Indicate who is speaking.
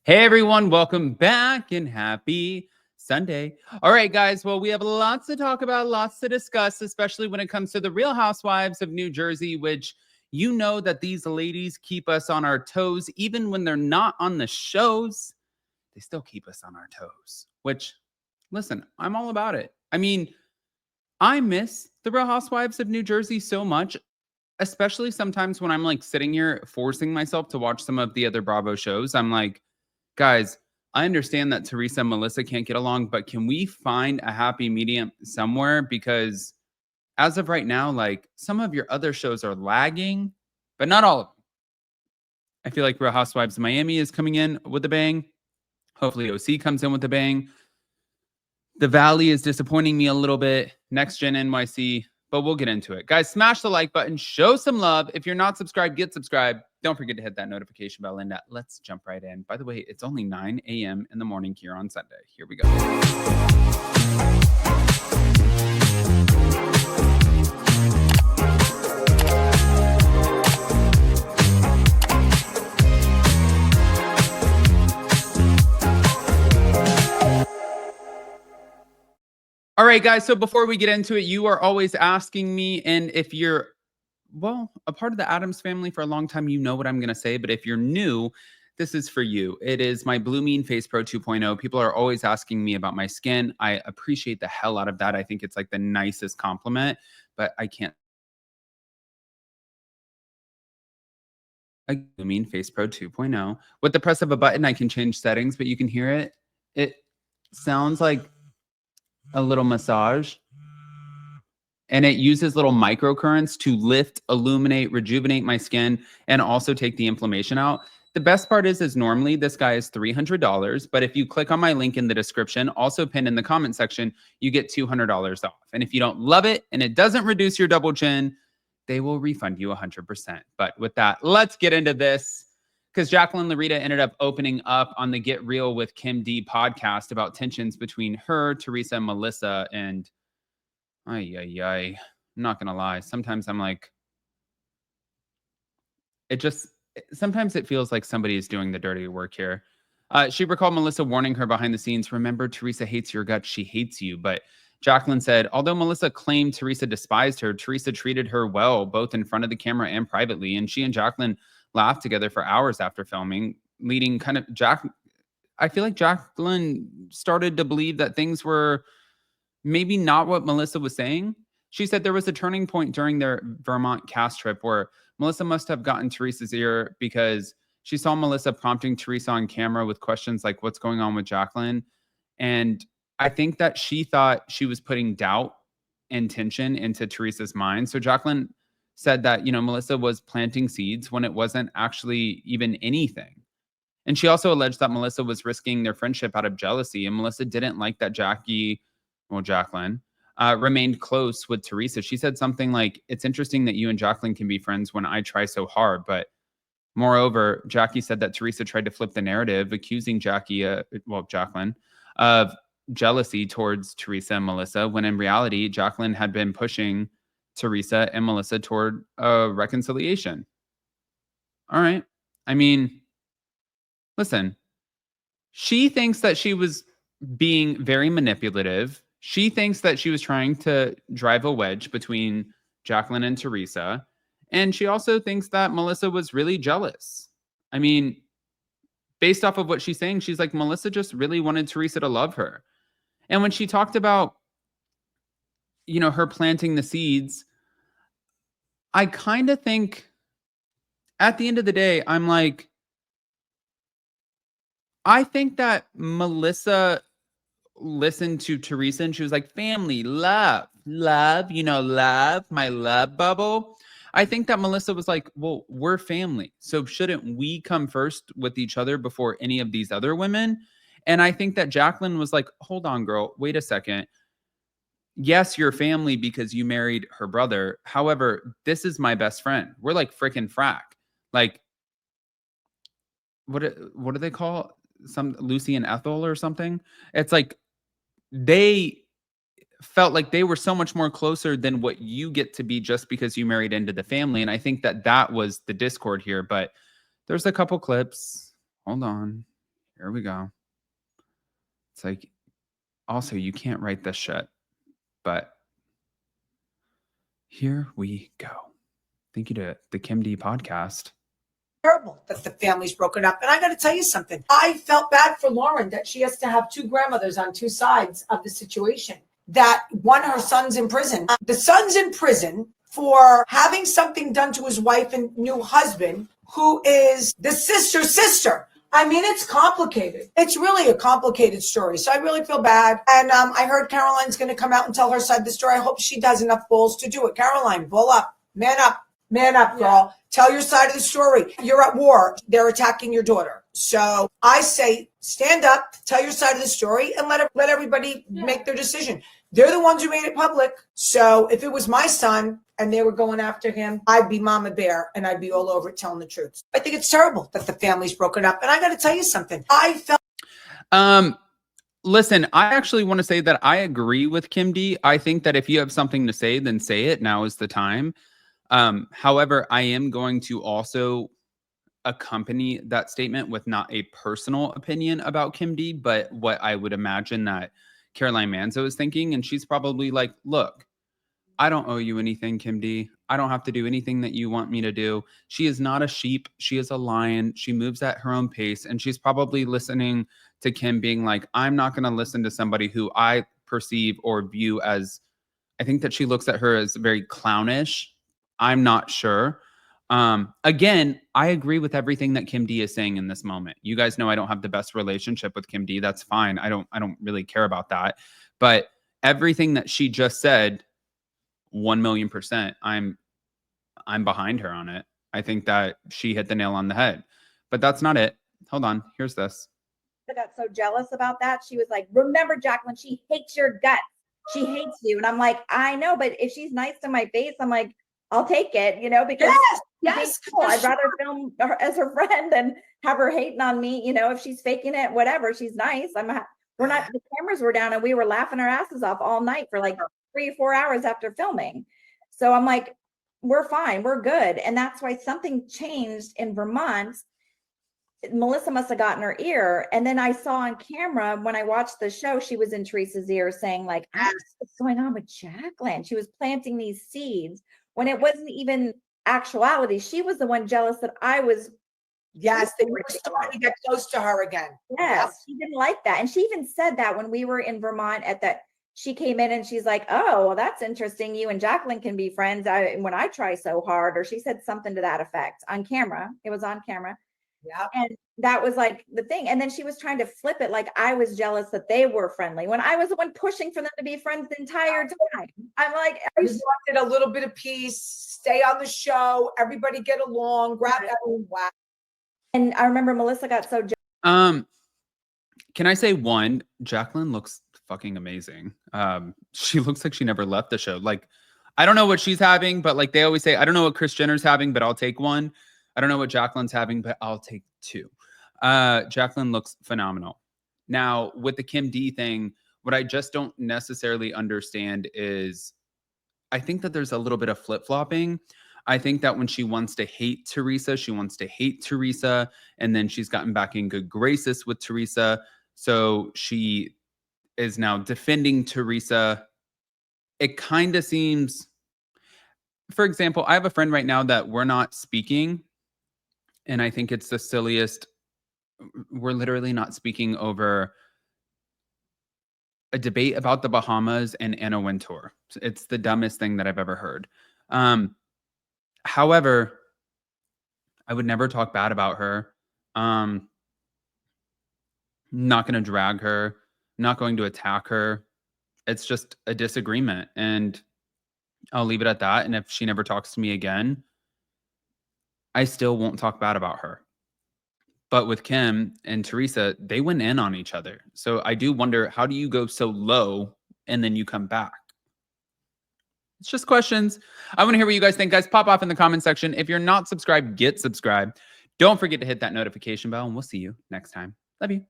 Speaker 1: Hey everyone, welcome back and happy Sunday. All right, guys. Well, we have lots to talk about, lots to discuss, especially when it comes to the Real Housewives of New Jersey, which you know that these ladies keep us on our toes. Even when they're not on the shows, they still keep us on our toes, which, listen, I'm all about it. I mean, I miss the Real Housewives of New Jersey so much, especially sometimes when I'm like sitting here forcing myself to watch some of the other Bravo shows. I'm like, guys, I understand that Teresa and Melissa can't get along, but can we find a happy medium somewhere? Because as of right now, like some of your other shows are lagging, but not all of them. I feel like Real Housewives of Miami is coming in with a bang. Hopefully, OC comes in with a bang. The Valley is disappointing me a little bit. Next Gen NYC, but we'll get into it. Guys, smash the like button. Show some love. If you're not subscribed, get subscribed. Don't forget to hit that notification bell. And let's jump right in. By the way, it's only 9 a.m. in the morning here on Sunday. Here we go. All right, guys. So before we get into it, you are always asking me, and if you're a part of the Addams family for a long time, you know what I'm going to say. But if you're new, this is for you. It is my Blue Mean Face Pro 2.0. People are always asking me about my skin. I appreciate the hell out of that. I think it's like the nicest compliment, but I can't. Blue Mean Face Pro 2.0. With the press of a button, I can change settings, but you can hear it. It sounds like a little massage. And it uses little microcurrents to lift, illuminate, rejuvenate my skin, and also take the inflammation out. The best part is normally this guy is $300, but if you click on my link in the description, also pinned in the comment section, you get $200 off. And if you don't love it and it doesn't reduce your double chin, they will refund you 100%. But with that, let's get into this. Because Jacqueline Laurita ended up opening up on the Get Real with Kim D podcast about tensions between her, Teresa, and Melissa. And I'm not gonna lie. Sometimes I'm like, sometimes it feels like somebody is doing the dirty work here. She recalled Melissa warning her behind the scenes, remember, Teresa hates your guts, she hates you. But Jacqueline said, although Melissa claimed Teresa despised her, Teresa treated her well, both in front of the camera and privately. And she and Jacqueline laughed together for hours after filming, leading I feel like Jacqueline started to believe that things were maybe not what Melissa was saying. She said there was a turning point during their Vermont cast trip where Melissa must have gotten Teresa's ear because she saw Melissa prompting Teresa on camera with questions like, what's going on with Jacqueline? And I think that she thought she was putting doubt and tension into Teresa's mind. So Jacqueline said that, Melissa was planting seeds when it wasn't actually even anything. And she also alleged that Melissa was risking their friendship out of jealousy. And Melissa didn't like that Jacqueline remained close with Teresa. She said something like, it's interesting that you and Jacqueline can be friends when I try so hard. But moreover, Jackie said that Teresa tried to flip the narrative, accusing Jacqueline of jealousy towards Teresa and Melissa, when in reality, Jacqueline had been pushing Teresa and Melissa toward a reconciliation. All right. I mean, listen, she thinks that she was being very manipulative. She thinks that she was trying to drive a wedge between Jacqueline and Teresa. And she also thinks that Melissa was really jealous. I mean, based off of what she's saying, she's like, Melissa just really wanted Teresa to love her. And when she talked about, her planting the seeds, I kind of think at the end of the day, I'm like, I think that Melissa listened to Teresa and she was like, family, love, love, my love bubble. I think that Melissa was like, well, we're family. So shouldn't we come first with each other before any of these other women? And I think that Jacqueline was like, hold on, girl, wait a second. Yes, you're family because you married her brother. However, this is my best friend. We're like freaking frack. Like, what do they call some Lucy and Ethel or something? It's like they felt like they were so much more closer than what you get to be just because you married into the family. And I think that was the discord here. But there's a couple clips. Hold on. Here we go. It's like, also, you can't write this shit, but here we go. Thank you to the Kim D podcast.
Speaker 2: Terrible that the family's broken up. And I got to tell you something. I felt bad for Lauren that she has to have two grandmothers on two sides of the situation. That one, her son's in prison. The son's in prison for having something done to his wife and new husband, who is the sister's sister. I mean, it's complicated. It's really a complicated story. So I really feel bad. And I heard Caroline's going to come out and tell her side of the story. I hope she does enough balls to do it. Caroline, bull up, man up, girl. Yeah. Tell your side of the story. You're at war. They're attacking your daughter. So I say, stand up, tell your side of the story, and let everybody make their decision. They're the ones who made it public. So if it was my son and they were going after him, I'd be Mama Bear and I'd be all over it telling the truth. I think it's terrible that the family's broken up. And I got to tell you something. I felt...
Speaker 1: Listen, I actually want to say that I agree with Kim D. I think that if you have something to say, then say it. Now is the time. However, I am going to also accompany that statement with not a personal opinion about Kim D, but what I would imagine that Caroline Manzo is thinking. And she's probably like, look, I don't owe you anything, Kim D. I don't have to do anything that you want me to do. She is not a sheep. She is a lion. She moves at her own pace. And she's probably listening to Kim being like, I'm not going to listen to somebody who I perceive or view as, I think that she looks at her as very clownish. I'm not sure. Again, I agree with everything that Kim D is saying in this moment. You guys know I don't have the best relationship with Kim D. That's fine. I don't really care about that. But everything that she just said, 1,000,000%, I'm behind her on it. I think that she hit the nail on the head. But that's not it. Hold on. Here's this.
Speaker 3: I got so jealous about that. She was like, remember, Jacqueline, she hates your guts. She hates you. And I'm like, I know, but if she's nice to my face, I'm like, I'll take it, you know, because
Speaker 2: yes,
Speaker 3: cool. I'd rather film her as her friend than have her hating on me. You know, if she's faking it, whatever, she's nice. We're not, the cameras were down and we were laughing our asses off all night for like 3 or 4 hours after filming. So I'm like, we're fine, we're good. And that's why something changed in Vermont. Melissa must have gotten her ear. And then I saw on camera when I watched the show, she was in Teresa's ear saying like, what's going on with Jacqueline? She was planting these seeds when it wasn't even actuality. She was the one jealous that I was.
Speaker 2: Yes, they were starting to get close to her again.
Speaker 3: Yes, she didn't like that. And she even said that when we were in Vermont at that, she came in and she's like, oh, well, that's interesting. You and Jacqueline can be friends when I try so hard. Or she said something to that effect on camera. It was on camera.
Speaker 2: Yeah.
Speaker 3: And that was like the thing. And then she was trying to flip it like I was jealous that they were friendly when I was the one pushing for them to be friends the entire time. I'm like,
Speaker 2: I just wanted a little bit of peace, stay on the show, everybody get along, grab everyone. Wow.
Speaker 3: And I remember Melissa got so
Speaker 1: can I say one, Jacqueline looks fucking amazing. She looks like she never left the show. Like, I don't know what she's having, but like they always say, I don't know what Kris Jenner's having, but I'll take one. I don't know what Jacqueline's having, but I'll take two. Jacqueline looks phenomenal. Now, with the Kim D thing, what I just don't necessarily understand is I think that there's a little bit of flip-flopping. I think that when she wants to hate Teresa, she wants to hate Teresa, and then she's gotten back in good graces with Teresa. So she is now defending Teresa. It kind of seems, for example, I have a friend right now that we're not speaking, and I think it's the silliest. We're literally not speaking over a debate about the Bahamas and Anna Wintour. It's the dumbest thing that I've ever heard. However, I would never talk bad about her. Not going to drag her, not going to attack her. It's just a disagreement, and I'll leave it at that. And if she never talks to me again, I still won't talk bad about her. But with Kim and Teresa, they went in on each other. So I do wonder, how do you go so low and then you come back? It's just questions. I want to hear what you guys think, guys. Pop off in the comment section. If you're not subscribed, get subscribed. Don't forget to hit that notification bell, and we'll see you next time. Love you.